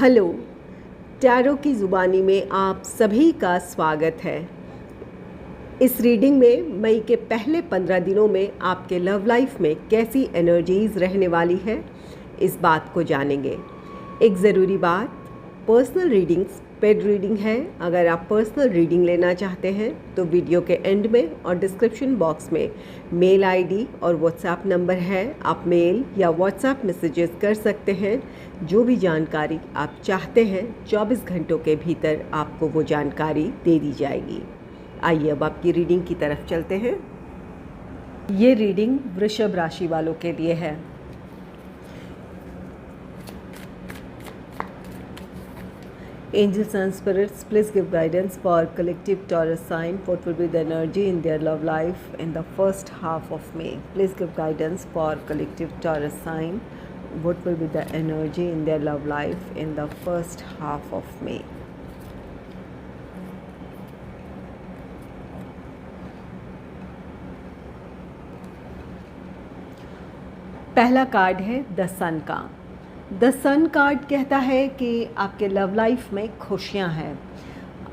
Hello, tarot की ज़ुबानी में आप सभी का स्वागत है। इस रीडिंग में मई के पहले 15 दिनों में आपके लव लाइफ में कैसी एनर्जीज़ रहने वाली है, इस बात को जानेंगे। एक ज़रूरी बात, पर्सनल रीडिंग्स पेड रीडिंग है। अगर आप पर्सनल रीडिंग लेना चाहते हैं तो वीडियो के एंड में और डिस्क्रिप्शन बॉक्स में मेल आईडी और व्हाट्सएप नंबर है। आप मेल या व्हाट्सएप मैसेजेस कर सकते हैं। जो भी जानकारी आप चाहते हैं 24 घंटों के भीतर आपको वो जानकारी दे दी जाएगी। आइए अब आपकी रीडिंग की तरफ चलते हैं। ये रीडिंग वृषभ राशि वालों के लिए है। Angels and spirits, please give guidance for collective Taurus sign. What will be the energy in their love life in the first half of May? Please give guidance for collective Taurus sign. What will be the energy in their love life in the first half of May? पहला card है the सन का। The sun card कहता है कि आपके love life में खुशियां हैं।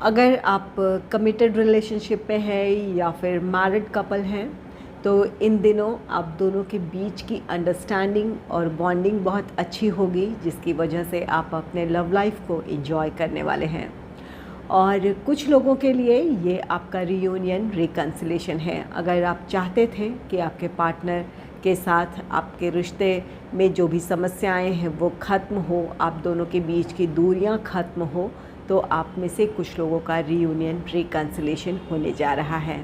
अगर आप कमिटेड रिलेशनशिप में हैं या फिर मैरिड कपल हैं तो इन दिनों आप दोनों के बीच की अंडरस्टैंडिंग और बॉन्डिंग बहुत अच्छी होगी, जिसकी वजह से आप अपने लव लाइफ को एंजॉय करने वाले हैं। और कुछ लोगों के लिए ये आपका रियूनियन रिकन्सिलेशन है। अगर आप चाहते थे कि आपके पार्टनर के साथ आपके रिश्ते में जो भी समस्याएं हैं वो ख़त्म हो, आप दोनों के बीच की दूरियां ख़त्म हो, तो आप में से कुछ लोगों का रियूनियन रिकन्सिलेशन होने जा रहा है।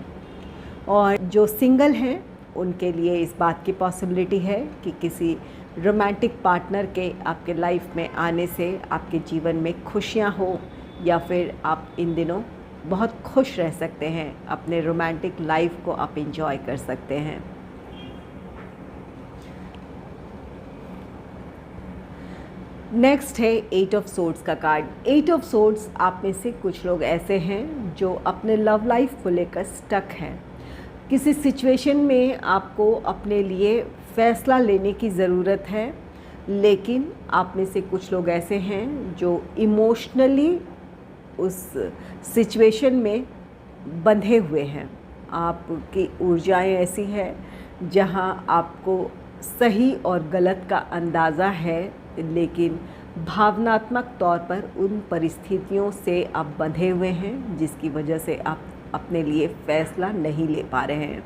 और जो सिंगल हैं उनके लिए इस बात की पॉसिबिलिटी है कि किसी रोमांटिक पार्टनर के आपके लाइफ में आने से आपके जीवन में खुशियां हो, या फिर आप इन दिनों बहुत खुश रह सकते हैं। अपने रोमांटिक लाइफ को आप एंजॉय कर सकते हैं। नेक्स्ट है 8 ऑफ सोर्ड्स का कार्ड। 8 ऑफ सोर्ड्स, आप में से कुछ लोग ऐसे हैं जो अपने लव लाइफ को लेकर स्टक हैं। किसी सिचुएशन में आपको अपने लिए फ़ैसला लेने की ज़रूरत है, लेकिन आप में से कुछ लोग ऐसे हैं जो इमोशनली उस सिचुएशन में बंधे हुए हैं। आपकी ऊर्जाएं ऐसी है जहां आपको सही और गलत का अंदाज़ा है, लेकिन भावनात्मक तौर पर उन परिस्थितियों से आप बंधे हुए हैं जिसकी वजह से आप अपने लिए फ़ैसला नहीं ले पा रहे हैं।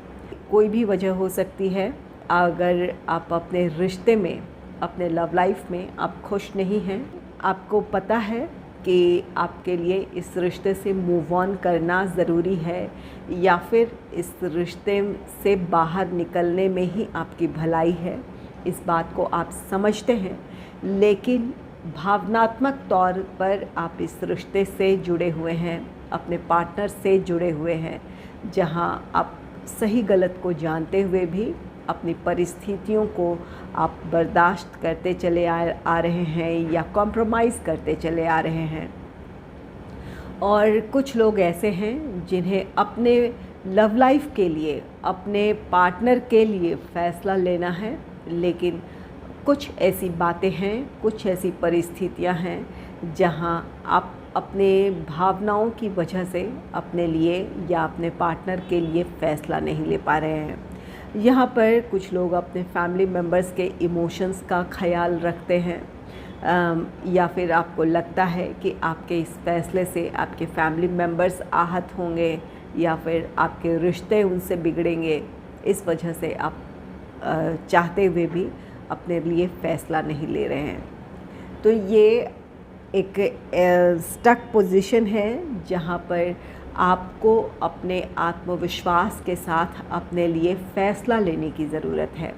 कोई भी वजह हो सकती है। अगर आप अपने रिश्ते में, अपने लव लाइफ में आप खुश नहीं हैं, आपको पता है कि आपके लिए इस रिश्ते से मूव ऑन करना ज़रूरी है, या फिर इस रिश्ते से बाहर निकलने में ही आपकी भलाई है, इस बात को आप समझते हैं, लेकिन भावनात्मक तौर पर आप इस रिश्ते से जुड़े हुए हैं, अपने पार्टनर से जुड़े हुए हैं, जहां आप सही गलत को जानते हुए भी अपनी परिस्थितियों को आप बर्दाश्त करते चले आ रहे हैं या कॉम्प्रोमाइज़ करते चले आ रहे हैं। और कुछ लोग ऐसे हैं जिन्हें अपने लव लाइफ के लिए, अपने पार्टनर के लिए फ़ैसला लेना है, लेकिन कुछ ऐसी बातें हैं, कुछ ऐसी परिस्थितियां हैं जहां आप अपने भावनाओं की वजह से अपने लिए या अपने पार्टनर के लिए फ़ैसला नहीं ले पा रहे हैं। यहाँ पर कुछ लोग अपने फैमिली मेम्बर्स के इमोशंस का ख्याल रखते हैं, या फिर आपको लगता है कि आपके इस फ़ैसले से आपके फैमिली मेम्बर्स आहत होंगे या फिर आपके रिश्ते उनसे बिगड़ेंगे। इस वजह से आप चाहते हुए भी अपने लिए फ़ैसला नहीं ले रहे हैं। तो ये एक स्टक पोजीशन है जहाँ पर आपको अपने आत्मविश्वास के साथ अपने लिए फ़ैसला लेने की ज़रूरत है।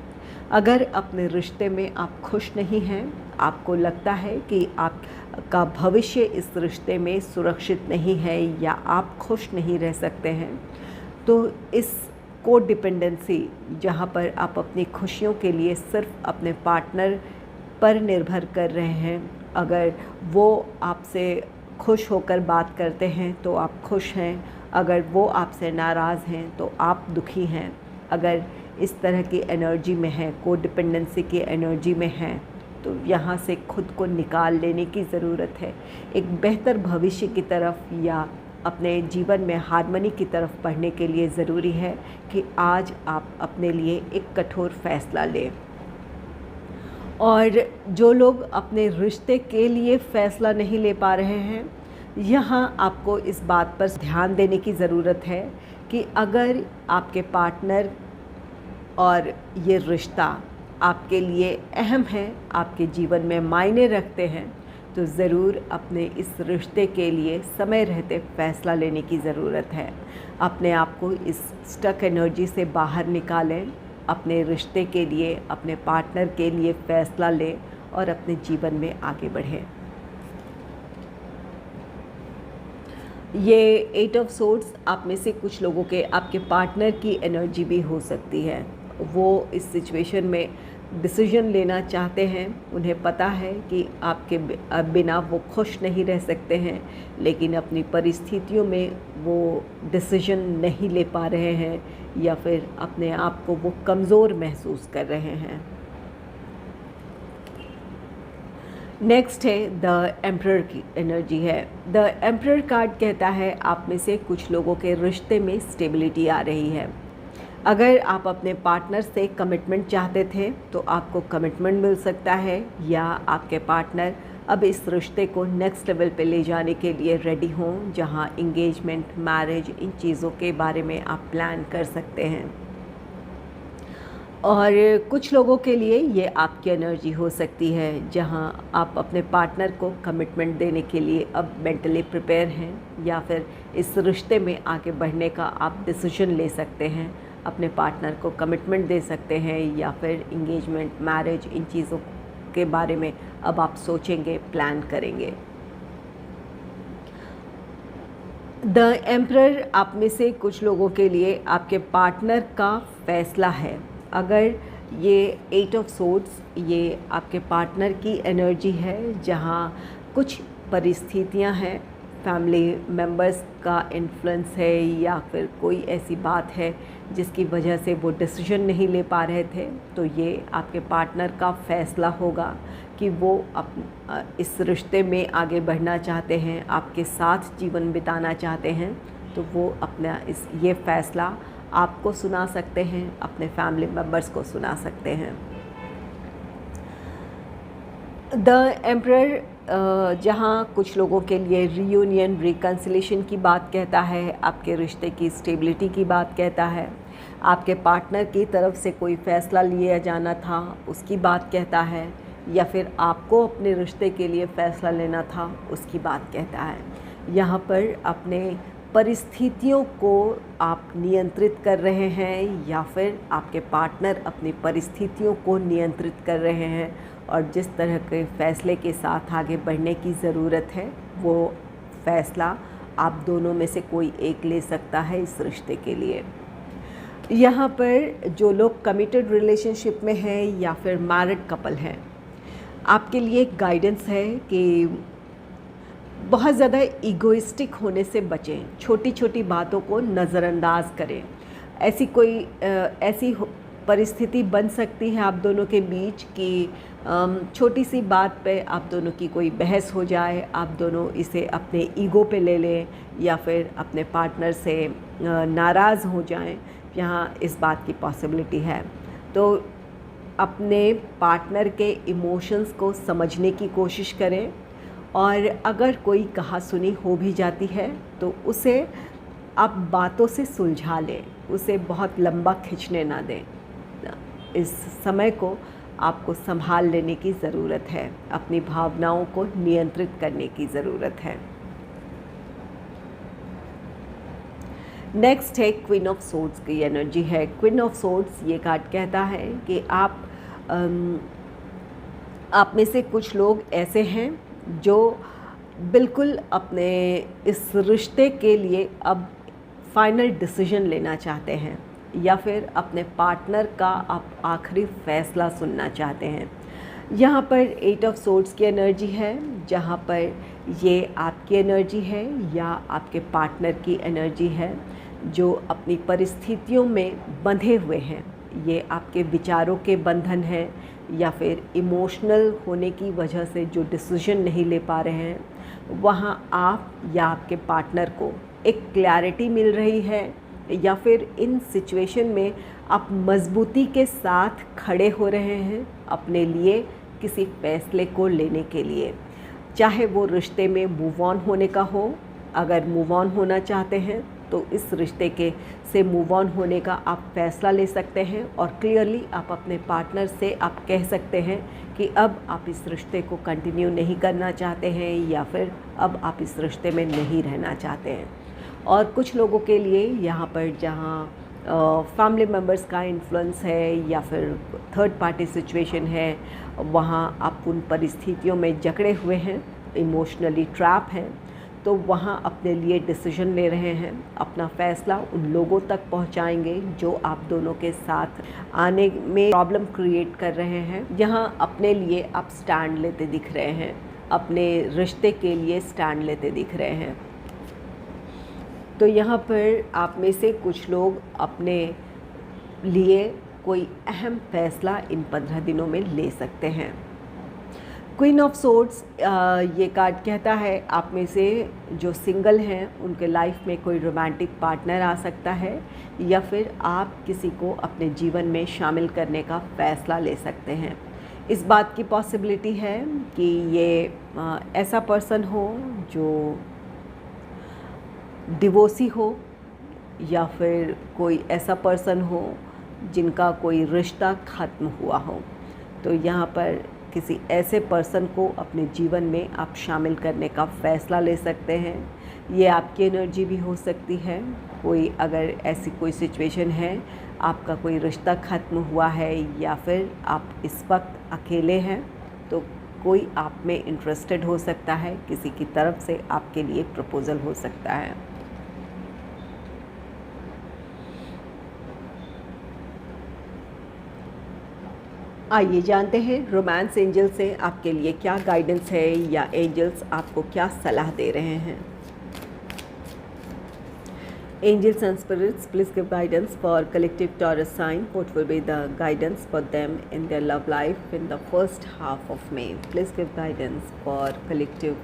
अगर अपने रिश्ते में आप खुश नहीं हैं, आपको लगता है कि आपका भविष्य इस रिश्ते में सुरक्षित नहीं है या आप खुश नहीं रह सकते हैं, तो इस को डिपेंडेंसी, जहाँ पर आप अपनी खुशियों के लिए सिर्फ अपने पार्टनर पर निर्भर कर रहे हैं, अगर वो आपसे खुश होकर बात करते हैं तो आप खुश हैं, अगर वो आपसे नाराज़ हैं तो आप दुखी हैं। अगर इस तरह की एनर्जी में हैं, को डिपेंडेंसी की एनर्जी में हैं, तो यहाँ से खुद को निकाल लेने की ज़रूरत है। एक बेहतर भविष्य की तरफ या अपने जीवन में हार्मनी की तरफ बढ़ने के लिए ज़रूरी है कि आज आप अपने लिए एक कठोर फैसला लें। और जो लोग अपने रिश्ते के लिए फ़ैसला नहीं ले पा रहे हैं, यहाँ आपको इस बात पर ध्यान देने की ज़रूरत है कि अगर आपके पार्टनर और ये रिश्ता आपके लिए अहम है, आपके जीवन में मायने रखते हैं, तो ज़रूर अपने इस रिश्ते के लिए समय रहते फ़ैसला लेने की ज़रूरत है। अपने आप को इस स्टक एनर्जी से बाहर निकालें, अपने रिश्ते के लिए, अपने पार्टनर के लिए फ़ैसला लें और अपने जीवन में आगे बढ़ें। ये 8 ऑफ सोर्ड्स आप में से कुछ लोगों के आपके पार्टनर की एनर्जी भी हो सकती है। वो इस सिचुएशन में डिसीजन लेना चाहते हैं, उन्हें पता है कि आपके बिना वो खुश नहीं रह सकते हैं, लेकिन अपनी परिस्थितियों में वो डिसीजन नहीं ले पा रहे हैं या फिर अपने आप को वो कमज़ोर महसूस कर रहे हैं। नेक्स्ट है द एम्परर की एनर्जी है। द एम्परर कार्ड कहता है आप में से कुछ लोगों के रिश्ते में स्टेबिलिटी आ रही है। अगर आप अपने पार्टनर से कमिटमेंट चाहते थे तो आपको कमिटमेंट मिल सकता है, या आपके पार्टनर अब इस रिश्ते को नेक्स्ट लेवल पे ले जाने के लिए रेडी हों, जहां इंगेजमेंट, मैरिज, इन चीज़ों के बारे में आप प्लान कर सकते हैं। और कुछ लोगों के लिए ये आपकी एनर्जी हो सकती है, जहां आप अपने पार्टनर को कमिटमेंट देने के लिए अब मेंटली प्रिपेयर हैं, या फिर इस रिश्ते में आगे बढ़ने का आप डिसीजन ले सकते हैं, अपने पार्टनर को कमिटमेंट दे सकते हैं, या फिर इंगेजमेंट, मैरिज, इन चीज़ों के बारे में अब आप सोचेंगे, प्लान करेंगे। द एम्परर आप में से कुछ लोगों के लिए आपके पार्टनर का फैसला है। अगर ये 8 ऑफ सोर्ड्स ये आपके पार्टनर की एनर्जी है, जहाँ कुछ परिस्थितियाँ हैं, फैमिली मेम्बर्स का इन्फ्लुएंस है, या फिर कोई ऐसी बात है जिसकी वजह से वो डिसीजन नहीं ले पा रहे थे, तो ये आपके पार्टनर का फ़ैसला होगा कि वो इस रिश्ते में आगे बढ़ना चाहते हैं, आपके साथ जीवन बिताना चाहते हैं। तो वो अपना ये फ़ैसला आपको सुना सकते हैं, अपने फैमिली मेम्बर्स को सुना सकते हैं। द एम्परर जहाँ कुछ लोगों के लिए रीयूनियन, रिकन्सिलेशन की बात कहता है, आपके रिश्ते की स्टेबिलिटी की बात कहता है, आपके पार्टनर की तरफ से कोई फ़ैसला लिया जाना था उसकी बात कहता है, या फिर आपको अपने रिश्ते के लिए फ़ैसला लेना था उसकी बात कहता है। यहाँ पर अपने परिस्थितियों को आप नियंत्रित कर रहे हैं, या फिर आपके पार्टनर अपनी परिस्थितियों को नियंत्रित कर रहे हैं, और जिस तरह के फ़ैसले के साथ आगे बढ़ने की ज़रूरत है वो फ़ैसला आप दोनों में से कोई एक ले सकता है इस रिश्ते के लिए। यहाँ पर जो लोग कमिटेड रिलेशनशिप में हैं या फिर मैरिड कपल हैं, आपके लिए एक गाइडेंस है कि बहुत ज़्यादा ईगोइस्टिक होने से बचें, छोटी छोटी बातों को नज़रअंदाज करें। ऐसी परिस्थिति बन सकती है आप दोनों के बीच कि छोटी सी बात पे आप दोनों की कोई बहस हो जाए, आप दोनों इसे अपने ईगो पे ले लें, या फिर अपने पार्टनर से नाराज़ हो जाएं। यहाँ इस बात की पॉसिबिलिटी है। तो अपने पार्टनर के इमोशंस को समझने की कोशिश करें, और अगर कोई कहा सुनी हो भी जाती है तो उसे आप बातों से सुलझा लें, उसे बहुत लंबा खींचने ना दें। इस समय को आपको संभाल लेने की ज़रूरत है, अपनी भावनाओं को नियंत्रित करने की ज़रूरत है। नेक्स्ट है क्वीन ऑफ सोर्ड्स की एनर्जी है। क्वीन ऑफ सोर्ड्स ये कार्ड कहता है कि आप में से कुछ लोग ऐसे हैं जो बिल्कुल अपने इस रिश्ते के लिए अब फाइनल डिसीजन लेना चाहते हैं, या फिर अपने पार्टनर का आप आखिरी फ़ैसला सुनना चाहते हैं। यहाँ पर 8 ऑफ सोर्ड्स की एनर्जी है, जहाँ पर ये आपकी एनर्जी है या आपके पार्टनर की एनर्जी है, जो अपनी परिस्थितियों में बंधे हुए हैं, ये आपके विचारों के बंधन हैं या फिर इमोशनल होने की वजह से जो डिसीजन नहीं ले पा रहे हैं, वहाँ आप या आपके पार्टनर को एक क्लैरिटी मिल रही है, या फिर इन सिचुएशन में आप मजबूती के साथ खड़े हो रहे हैं अपने लिए किसी फैसले को लेने के लिए। चाहे वो रिश्ते में मूव ऑन होने का हो, अगर मूव ऑन होना चाहते हैं तो इस रिश्ते के से मूव ऑन होने का आप फ़ैसला ले सकते हैं, और क्लियरली आप अपने पार्टनर से आप कह सकते हैं कि अब आप इस रिश्ते को कंटिन्यू नहीं करना चाहते हैं, या फिर अब आप इस रिश्ते में नहीं रहना चाहते हैं। और कुछ लोगों के लिए यहाँ पर जहाँ फैमिली मेम्बर्स का इन्फ्लुएंस है या फिर थर्ड पार्टी सिचुएशन है, वहाँ आप उन परिस्थितियों में जकड़े हुए हैं, इमोशनली ट्रैप हैं, तो वहाँ अपने लिए डिसीजन ले रहे हैं, अपना फ़ैसला उन लोगों तक पहुँचाएंगे जो आप दोनों के साथ आने में प्रॉब्लम क्रिएट कर रहे हैं। यहाँ अपने लिए आप स्टैंड लेते दिख रहे हैं, अपने रिश्ते के लिए स्टैंड लेते दिख रहे हैं। तो यहाँ पर आप में से कुछ लोग अपने लिए कोई अहम फ़ैसला इन 15 दिनों में ले सकते हैं। क्वीन ऑफ सोर्ड्स ये कार्ड कहता है आप में से जो सिंगल हैं उनके लाइफ में कोई रोमांटिक पार्टनर आ सकता है, या फिर आप किसी को अपने जीवन में शामिल करने का फ़ैसला ले सकते हैं। इस बात की पॉसिबिलिटी है कि ये ऐसा पर्सन हो जो डिवोर्सी हो, या फिर कोई ऐसा पर्सन हो जिनका कोई रिश्ता ख़त्म हुआ हो। तो यहाँ पर किसी ऐसे पर्सन को अपने जीवन में आप शामिल करने का फ़ैसला ले सकते हैं। ये आपकी एनर्जी भी हो सकती है। कोई अगर ऐसी कोई सिचुएशन है, आपका कोई रिश्ता ख़त्म हुआ है या फिर आप इस वक्त अकेले हैं, तो कोई आप में इंटरेस्टेड हो सकता है, किसी की तरफ से आपके लिए प्रपोज़ल हो सकता है। आइए जानते हैं रोमांस एंजल से आपके लिए क्या गाइडेंस है, या एंजल्स आपको क्या सलाह दे रहे हैं। Angels and spirits, please give guidance for collective Taurus sign. What will be the guidance for them in their love life in the first half of May. Please give guidance for collective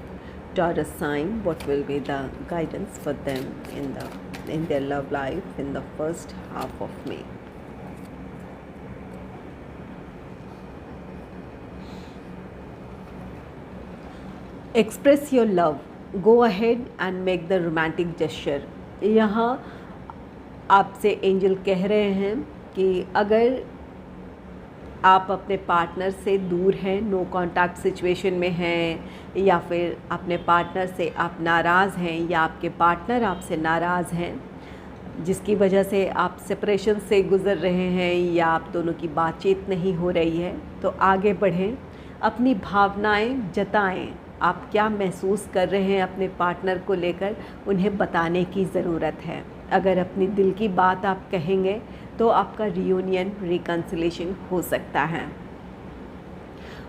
Taurus sign. What will be the guidance for them in their love life in the first half of May. Express your love, go ahead and make the romantic gesture. यहाँ आपसे angel कह रहे हैं कि अगर आप अपने partner से दूर हैं, नो कांटेक्ट सिचुएशन में हैं, या फिर अपने पार्टनर से आप नाराज़ हैं, या आपके पार्टनर आपसे नाराज़ हैं, जिसकी वजह से आप सेपरेशन से गुज़र रहे हैं, या आप दोनों की बातचीत नहीं हो रही है, तो आगे बढ़ें, अपनी भावनाएं जताएं। आप क्या महसूस कर रहे हैं अपने पार्टनर को लेकर, उन्हें बताने की ज़रूरत है। अगर अपनी दिल की बात आप कहेंगे तो आपका रियूनियन, रिकन्सिलेशन हो सकता है।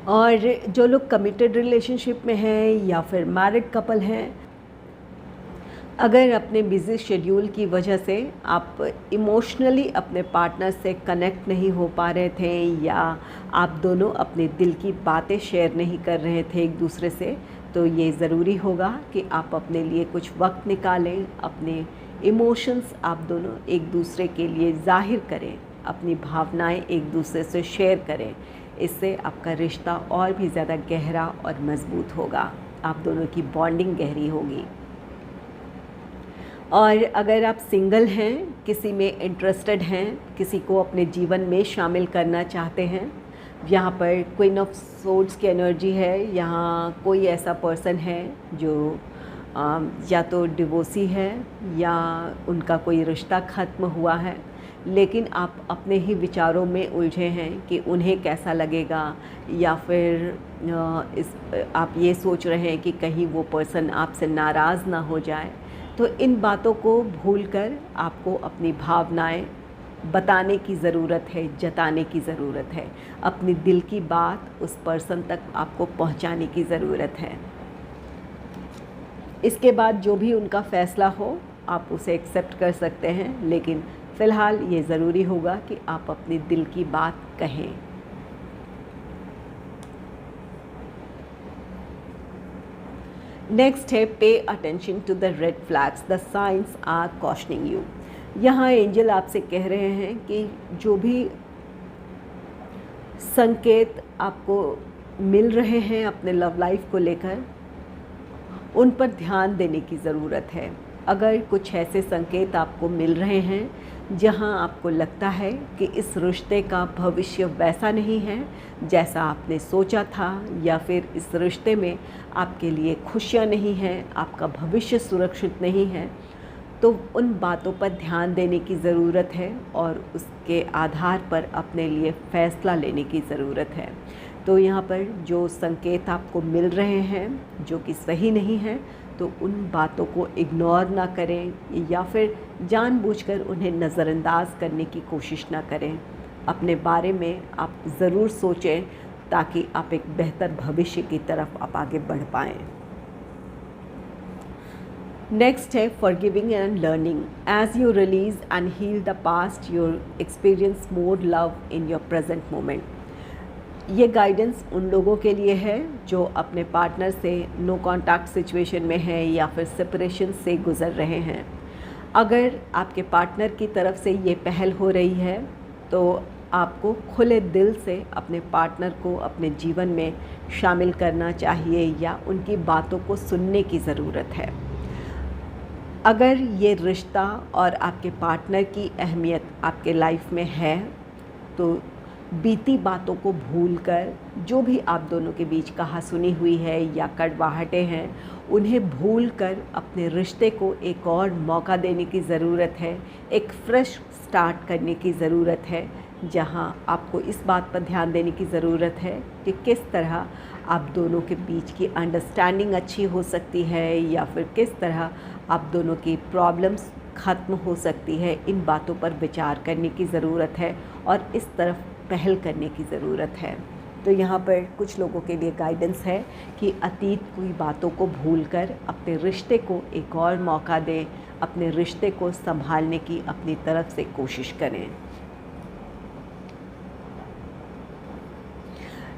और जो लोग कमिटेड रिलेशनशिप में हैं या फिर मैरिड कपल हैं, अगर अपने बिज़ी शेड्यूल की वजह से आप इमोशनली अपने पार्टनर से कनेक्ट नहीं हो पा रहे थे, या आप दोनों अपने दिल की बातें शेयर नहीं कर रहे थे एक दूसरे से, तो ये ज़रूरी होगा कि आप अपने लिए कुछ वक्त निकालें, अपने इमोशंस आप दोनों एक दूसरे के लिए ज़ाहिर करें, अपनी भावनाएं एक दूसरे से शेयर करें। इससे आपका रिश्ता और भी ज़्यादा गहरा और मज़बूत होगा, आप दोनों की बॉन्डिंग गहरी होगी। और अगर आप सिंगल हैं, किसी में इंटरेस्टेड हैं, किसी को अपने जीवन में शामिल करना चाहते हैं, यहाँ पर क्वीन ऑफ सोर्ड्स की एनर्जी है। यहाँ कोई ऐसा पर्सन है जो या तो डिवोर्सी है या उनका कोई रिश्ता ख़त्म हुआ है, लेकिन आप अपने ही विचारों में उलझे हैं कि उन्हें कैसा लगेगा, या फिर आप ये सोच रहे हैं कि कहीं वो पर्सन आपसे नाराज़ ना हो जाए। तो इन बातों को भूलकर आपको अपनी भावनाएं बताने की ज़रूरत है, जताने की ज़रूरत है, अपनी दिल की बात उस पर्सन तक आपको पहुंचाने की ज़रूरत है। इसके बाद जो भी उनका फ़ैसला हो आप उसे एक्सेप्ट कर सकते हैं, लेकिन फ़िलहाल ये ज़रूरी होगा कि आप अपने दिल की बात कहें। नेक्स्ट है pay attention to the red flags, the signs are cautioning you. यहाँ एंजल आपसे कह रहे हैं कि जो भी संकेत आपको मिल रहे हैं अपने लव लाइफ को लेकर, उन पर ध्यान देने की ज़रूरत है। अगर कुछ ऐसे संकेत आपको मिल रहे हैं जहां आपको लगता है कि इस रिश्ते का भविष्य वैसा नहीं है जैसा आपने सोचा था, या फिर इस रिश्ते में आपके लिए खुशियां नहीं हैं, आपका भविष्य सुरक्षित नहीं है, तो उन बातों पर ध्यान देने की ज़रूरत है और उसके आधार पर अपने लिए फ़ैसला लेने की ज़रूरत है। तो यहाँ पर जो संकेत आपको मिल रहे हैं जो कि सही नहीं है, तो उन बातों को इग्नोर ना करें या फिर जानबूझकर उन्हें नज़रअंदाज करने की कोशिश ना करें। अपने बारे में आप ज़रूर सोचें ताकि आप एक बेहतर भविष्य की तरफ आप आगे बढ़ पाएँ। नेक्स्ट है forgiving and learning. As you release and heal the past, you experience more love in your present moment. ये गाइडेंस उन लोगों के लिए है जो अपने पार्टनर से नो कॉन्टैक्ट सिचुएशन में है या फिर सेपरेशन से गुज़र रहे हैं। अगर आपके पार्टनर की तरफ से ये पहल हो रही है तो आपको खुले दिल से अपने पार्टनर को अपने जीवन में शामिल करना चाहिए या उनकी बातों को सुनने की ज़रूरत है। अगर ये रिश्ता और आपके पार्टनर की अहमियत आपके लाइफ में है तो बीती बातों को भूलकर, जो भी आप दोनों के बीच कहा सुनी हुई है या कड़वाहटें हैं, उन्हें भूलकर अपने रिश्ते को एक और मौका देने की ज़रूरत है। एक फ्रेश स्टार्ट करने की ज़रूरत है जहां आपको इस बात पर ध्यान देने की ज़रूरत है कि किस तरह आप दोनों के बीच की अंडरस्टैंडिंग अच्छी हो सकती है या फिर किस तरह आप दोनों की प्रॉब्लम्स ख़त्म हो सकती है। इन बातों पर विचार करने की ज़रूरत है और इस तरफ पहल करने की ज़रूरत है। तो यहाँ पर कुछ लोगों के लिए गाइडेंस है कि अतीत की बातों को भूलकर अपने रिश्ते को एक और मौका दें, अपने रिश्ते को संभालने की अपनी तरफ से कोशिश करें।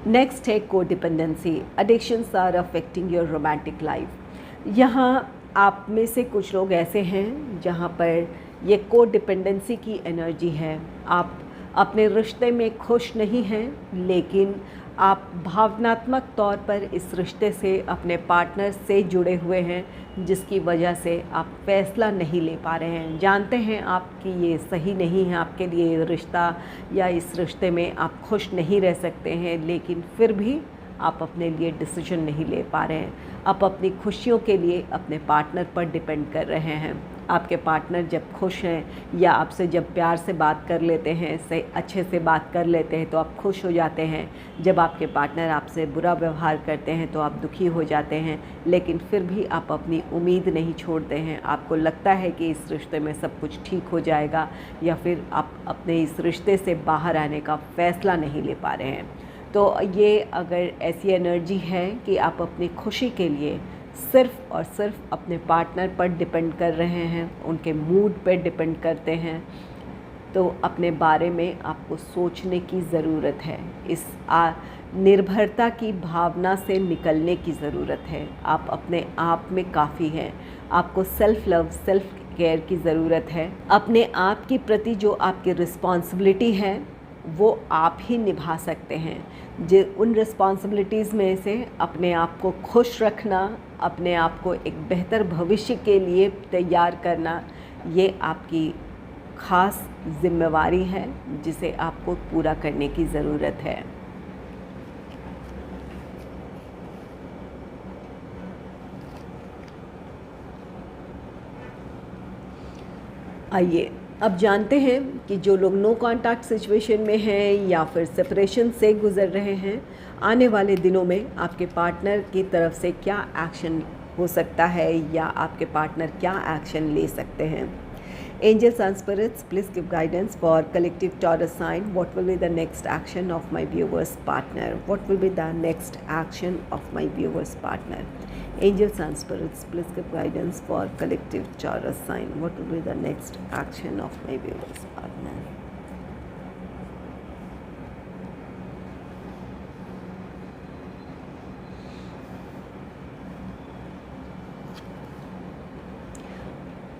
नेक्स्ट है codependency. Addictions are affecting your romantic life. यहाँ आप में से कुछ लोग ऐसे हैं जहाँ पर ये कोडिपेंडेंसी की एनर्जी है। आप अपने रिश्ते में खुश नहीं हैं, लेकिन आप भावनात्मक तौर पर इस रिश्ते से अपने पार्टनर से जुड़े हुए हैं, जिसकी वजह से आप फ़ैसला नहीं ले पा रहे हैं। जानते हैं आप कि ये सही नहीं है आपके लिए ये रिश्ता, या इस रिश्ते में आप खुश नहीं रह सकते हैं, लेकिन फिर भी आप अपने लिए डिसीजन नहीं ले पा रहे हैं। आप अपनी खुशियों के लिए अपने पार्टनर पर डिपेंड कर रहे हैं। आपके पार्टनर जब खुश हैं या आपसे जब प्यार से बात कर लेते हैं, से अच्छे से बात कर लेते हैं, तो आप खुश हो जाते हैं। जब आपके पार्टनर आपसे बुरा व्यवहार करते हैं तो आप दुखी हो जाते हैं, लेकिन फिर भी आप अपनी उम्मीद नहीं छोड़ते हैं। आपको लगता है कि इस रिश्ते में सब कुछ ठीक हो जाएगा, या फिर आप अपने इस रिश्ते से बाहर आने का फ़ैसला नहीं ले पा रहे हैं। तो ये अगर ऐसी एनर्जी है कि आप अपनी खुशी के लिए सिर्फ़ और सिर्फ अपने पार्टनर पर डिपेंड कर रहे हैं, उनके मूड पर डिपेंड करते हैं, तो अपने बारे में आपको सोचने की ज़रूरत है। इस निर्भरता की भावना से निकलने की ज़रूरत है। आप अपने आप में काफ़ी हैं। आपको सेल्फ़ लव, सेल्फ़ केयर की ज़रूरत है। अपने आप के प्रति जो आपकी रिस्पॉन्सिबिलिटी है वो आप ही निभा सकते हैं। उन रिस्पॉन्सिबिलिटीज़ में से अपने आप को खुश रखना, अपने आप को एक बेहतर भविष्य के लिए तैयार करना, ये आपकी ख़ास जिम्मेवारी है जिसे आपको पूरा करने की ज़रूरत है। आइए अब जानते हैं कि जो लोग नो कॉन्टैक्ट सिचुएशन में हैं या फिर सेपरेशन से गुज़र रहे हैं, आने वाले दिनों में आपके पार्टनर की तरफ से क्या एक्शन हो सकता है या आपके पार्टनर क्या एक्शन ले सकते हैं। Angels and spirits, please give guidance for collective Taurus sign. What will be the next action of my viewer's partner? What will be the next action of my viewer's partner? Angels and spirits, please give guidance for collective Taurus sign. What will be the next action of my viewers partner?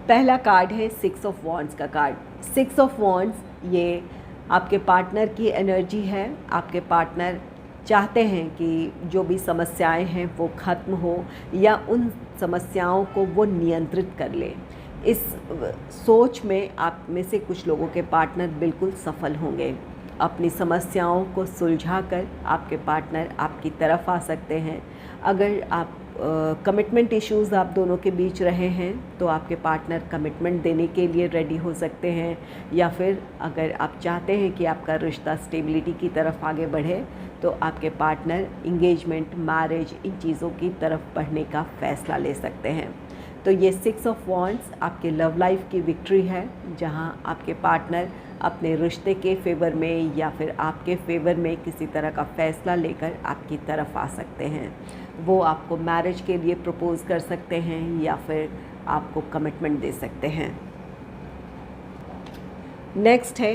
पहला card है 6 of wands का card. 6 of wands ये आपके partner की energy है। आपके partner चाहते हैं कि जो भी समस्याएं हैं वो ख़त्म हो या उन समस्याओं को वो नियंत्रित कर ले। इस सोच में आप में से कुछ लोगों के पार्टनर बिल्कुल सफल होंगे। अपनी समस्याओं को सुलझाकर आपके पार्टनर आपकी तरफ आ सकते हैं। अगर आप कमिटमेंट इश्यूज़ आप दोनों के बीच रहे हैं तो आपके पार्टनर कमिटमेंट देने के लिए रेडी हो सकते हैं, या फिर अगर आप चाहते हैं कि आपका रिश्ता स्टेबिलिटी की तरफ आगे बढ़े तो आपके पार्टनर इंगेजमेंट, मैरिज, इन चीज़ों की तरफ बढ़ने का फ़ैसला ले सकते हैं। तो ये 6 ऑफ वॉन्ड्स आपके लव लाइफ की विक्ट्री है, जहां आपके पार्टनर अपने रिश्ते के फेवर में या फिर आपके फेवर में किसी तरह का फ़ैसला लेकर आपकी तरफ आ सकते हैं। वो आपको मैरिज के लिए प्रपोज़ कर सकते हैं या फिर आपको कमिटमेंट दे सकते हैं। नेक्स्ट है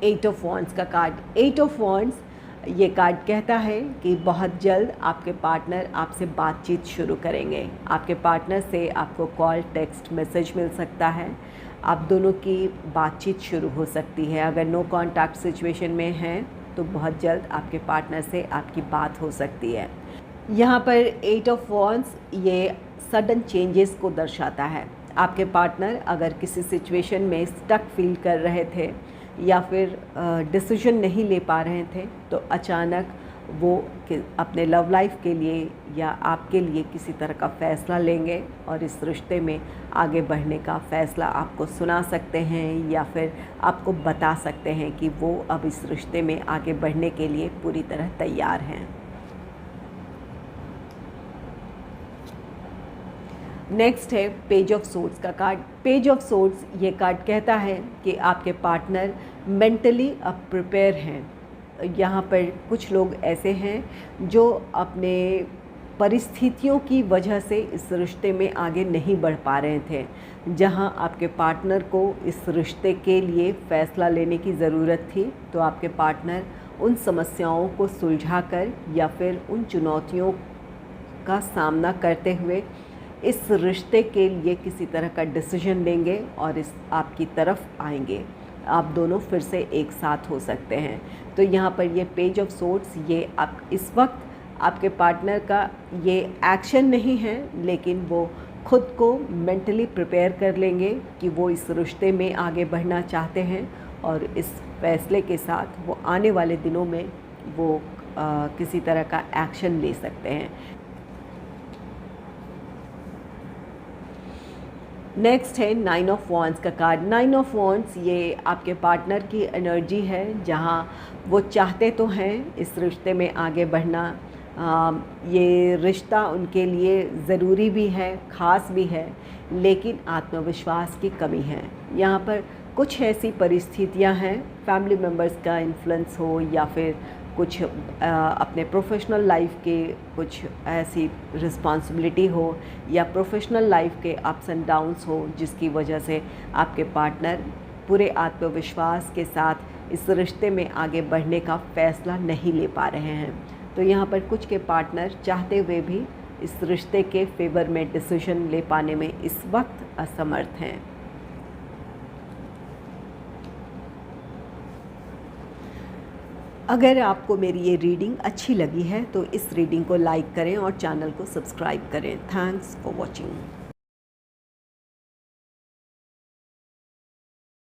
8 ऑफ वॉन्ड्स का कार्ड। 8 ऑफ वॉन्ड्स ये कार्ड कहता है कि बहुत जल्द आपके पार्टनर आपसे बातचीत शुरू करेंगे। आपके पार्टनर से आपको कॉल, टेक्स्ट, मैसेज मिल सकता है। आप दोनों की बातचीत शुरू हो सकती है। अगर नो कॉन्टैक्ट सिचुएशन में हैं तो बहुत जल्द आपके पार्टनर से आपकी बात हो सकती है। यहाँ पर 8 ऑफ वॉन्ड्स ये सडन चेंजेस को दर्शाता है। आपके पार्टनर अगर किसी सिचुएशन में स्टक फील कर रहे थे या फिर डिसीजन नहीं ले पा रहे थे तो अचानक वो अपने लव लाइफ के लिए या आपके लिए किसी तरह का फ़ैसला लेंगे और इस रिश्ते में आगे बढ़ने का फ़ैसला आपको सुना सकते हैं या फिर आपको बता सकते हैं कि वो अब इस रिश्ते में आगे बढ़ने के लिए पूरी तरह तैयार हैं। नेक्स्ट है पेज ऑफ सोर्ड्स का कार्ड। पेज ऑफ सोर्ड्स ये कार्ड कहता है कि आपके पार्टनर मेंटली अब प्रिपेयर हैं। यहाँ पर कुछ लोग ऐसे हैं जो अपने परिस्थितियों की वजह से इस रिश्ते में आगे नहीं बढ़ पा रहे थे। जहाँ आपके पार्टनर को इस रिश्ते के लिए फ़ैसला लेने की ज़रूरत थी तो आपके पार्टनर उन समस्याओं को सुलझाकर या फिर उन चुनौतियों का सामना करते हुए इस रिश्ते के लिए किसी तरह का डिसीजन लेंगे और इस आपकी तरफ आएंगे। आप दोनों फिर से एक साथ हो सकते हैं। तो यहाँ पर ये पेज ऑफ सोर्ड्स ये आप इस वक्त आपके पार्टनर का ये एक्शन नहीं है, लेकिन वो खुद को मेंटली प्रिपेयर कर लेंगे कि वो इस रिश्ते में आगे बढ़ना चाहते हैं और इस फैसले के साथ वो आने वाले दिनों में वो किसी तरह का एक्शन ले सकते हैं। नेक्स्ट है 9 ऑफ वॉन्ड्स का कार्ड। 9 ऑफ वॉन्ड्स ये आपके पार्टनर की एनर्जी है, जहाँ वो चाहते तो हैं इस रिश्ते में आगे बढ़ना। ये रिश्ता उनके लिए ज़रूरी भी है, ख़ास भी है, लेकिन आत्मविश्वास की कमी है। यहाँ पर कुछ ऐसी परिस्थितियाँ हैं, फैमिली मेम्बर्स का इन्फ्लुएंस हो या फिर कुछ अपने प्रोफेशनल लाइफ के कुछ ऐसी रिस्पॉन्सिबिलिटी हो या प्रोफेशनल लाइफ के अप्स एंड डाउन्स हो, जिसकी वजह से आपके पार्टनर पूरे आत्मविश्वास के साथ इस रिश्ते में आगे बढ़ने का फ़ैसला नहीं ले पा रहे हैं। तो यहाँ पर कुछ के पार्टनर चाहते हुए भी इस रिश्ते के फेवर में डिसीजन ले पाने में इस वक्त असमर्थ हैं। अगर आपको मेरी ये रीडिंग अच्छी लगी है तो इस रीडिंग को लाइक करें और चैनल को सब्सक्राइब करें। Thanks for watching.